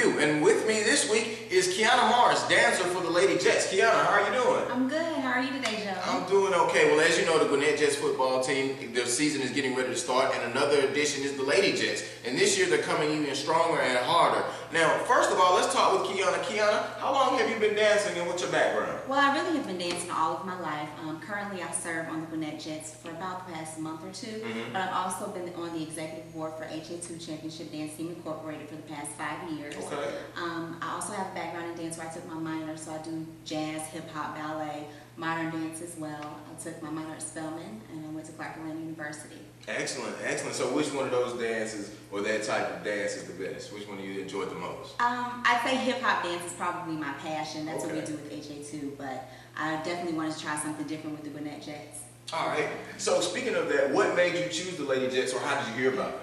review. And with me this week is Kiana Morris, dancer for the Lady Jets. Kiana, how are you doing? I'm good. How are you today, Joe? I'm doing okay. Well, as you know, the Gwinnett Jets football team, their season is getting ready to start, and another addition is the Lady Jets. And this year they're coming even stronger and harder. Now, first of all, let's talk with Kiana. Kiana, how long have you been dancing and what's your background? Well, I really have been dancing all of my life. Currently, I serve on the Gwinnett Jets for about the past month or two, but I've also been on the executive board for HA2 Championship Dance Team Incorporated for the past 5 years. Okay. I also have a background in dance where I took my minor, so I do jazz, hip-hop, ballet, modern dance as well. I took my minor at Spelman and I went to Clark Atlanta University. Excellent, excellent. So which one of those dances or that type of dance is the best? Which one do you enjoy the most? I'd say hip-hop dance is probably my passion. That's Okay. what we do with HA2, but I definitely wanted to try something different with the Gwinnett Jets. All right. So speaking of that, what made you choose the Lady Jets, or how did you hear about them?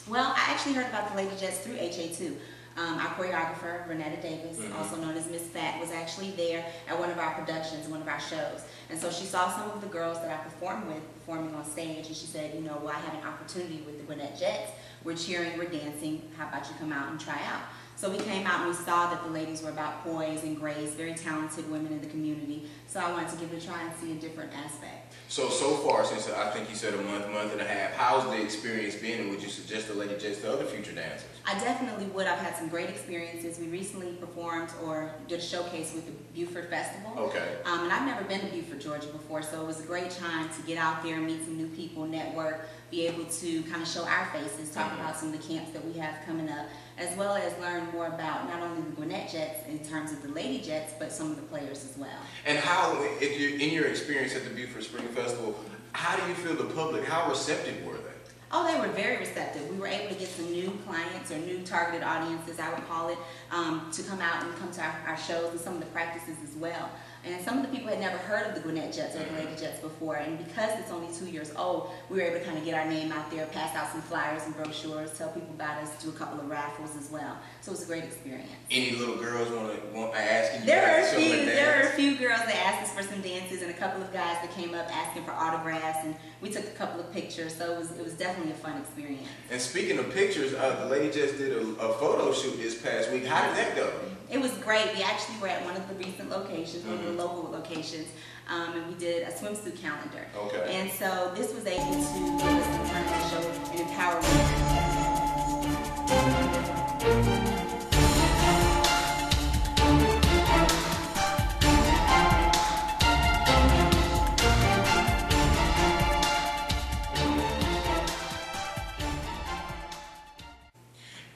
Well, I actually heard about the Lady Jets through HA2. Our choreographer, Renetta Davis, also known as Miss Fat, was actually there at one of our productions, one of our shows. And so she saw some of the girls that I performed with performing on stage, and she said, you know, well, I have an opportunity with the Gwinnett Jets. We're cheering, we're dancing. How about you come out and try out? So we came out and we saw that the ladies were about poise and grace, very talented women in the community. So I wanted to give it a try and see a different aspect. So far, since I think you said a month and a half, how's the experience been, and would you suggest the Lady Jets to other future dancers? I definitely would. I've had some great experiences. We recently performed or did a showcase with the Beaufort Festival. Okay. And I've never been to Beaufort, Georgia before, so it was a great time to get out there, meet some new people, network, be able to kind of show our faces, talk about some of the camps that we have coming up, as well as learn more about not only the Gwinnett Jets in terms of the Lady Jets, but some of the players as well. And how, in your experience at the Beaufort Spring Festival, how do you feel the public, how receptive were they? Oh, they were very receptive. We were able to get some new clients or new targeted audiences, I would call it, to come out and come to our shows and some of the practices as well. And some of the people had never heard of the Gwinnett Jets or the Lady Jets before, and because it's only 2 years old, we were able to kind of get our name out there, pass out some flyers and brochures, tell people about us, do a couple of raffles as well. So it was a great experience. Any little girls want to ask you? There were a few girls that asked us for some dances, and a couple of guys that came up asking for autographs, and we took a couple of pictures. So it was definitely a fun experience. And speaking of pictures, the Lady Jets did a photo shoot this past week. How did that go? It was great. We actually were at one of the recent locations, one of the local locations, and we did a swimsuit calendar. Okay. And so this was able to give us some time to show and empower women.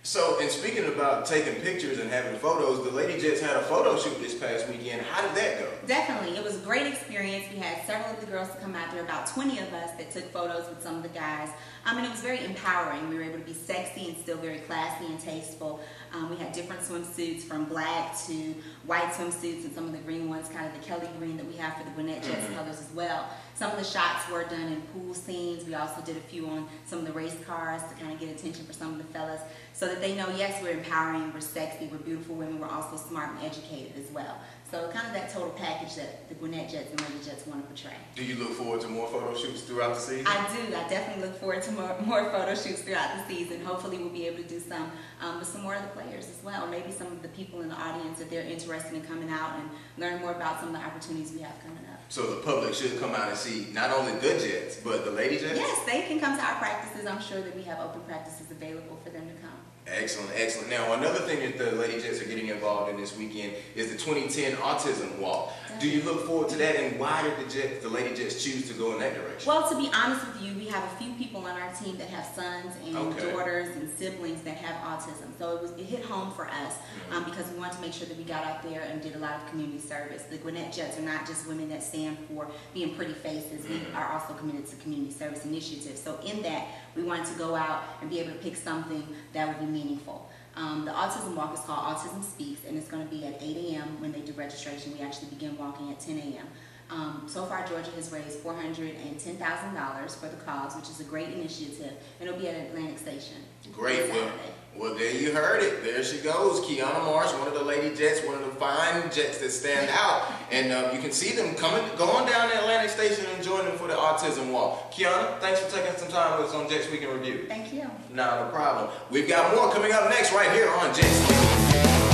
So, and speaking about taking pictures and having photos, the Lady Jets had a photo shoot this past weekend. How did that go? Definitely. It was a great experience. We had several of the girls to come out there, about 20 of us that took photos with some of the guys. And it was very empowering. We were able to be sexy and still very classy and tasteful. We had different swimsuits from black to white swimsuits and some of the green ones, kind of the Kelly green that we have for the Gwinnett Jets colors as well. Some of the shots were done in pool scenes. We also did a few on some of the race cars to kind of get attention for some of the fellas so that they know, yes, we're empowering, we're sexy, we're beautiful women, we're also smart and educated as well. So kind of that total package that the Gwinnett Jets and Lady Jets want to portray. Do you look forward to more photo shoots throughout the season? I do. I definitely look forward to more photo shoots throughout the season. Hopefully we'll be able to do some with some more of the players as well. Maybe some of the people in the audience if they're interested in coming out and learn more about some of the opportunities we have coming up. So the public should come out and see not only the Jets, but the Lady Jets? Yes, they can come to our practices. I'm sure that we have open practices available for them to come. Excellent, excellent. Now, another thing that the Lady Jets are getting involved in this weekend is the 2010 Autism Walk. Do you look forward to that, and why did the Lady Jets choose to go in that direction? Well, to be honest with you, we have a few people on our team that have sons and daughters and siblings that have autism. So it hit home for us because we wanted to make sure that we got out there and did a lot of community service. The Gwinnett Jets are not just women that stand for being pretty faces. We are also committed to community service initiatives. So in that, we wanted to go out and be able to pick something that would be meaningful. The Autism Walk is called Autism Speaks, and it's going to be at 8 a.m. when they do registration. We actually begin walking at 10 a.m. So far, Georgia has raised $410,000 for the cause, which is a great initiative, and it'll be at Atlantic Station. Great. Well, there you heard it. There she goes, Kiana Morris, one of the Lady Jets, one of the fine Jets that stand out. And you can see them going down to Atlantic Station and join them for the Autism Walk. Kiana, thanks for taking some time with us on Jets Week in Review. Thank you. Not a problem. We've got more coming up next right here on Jets Week.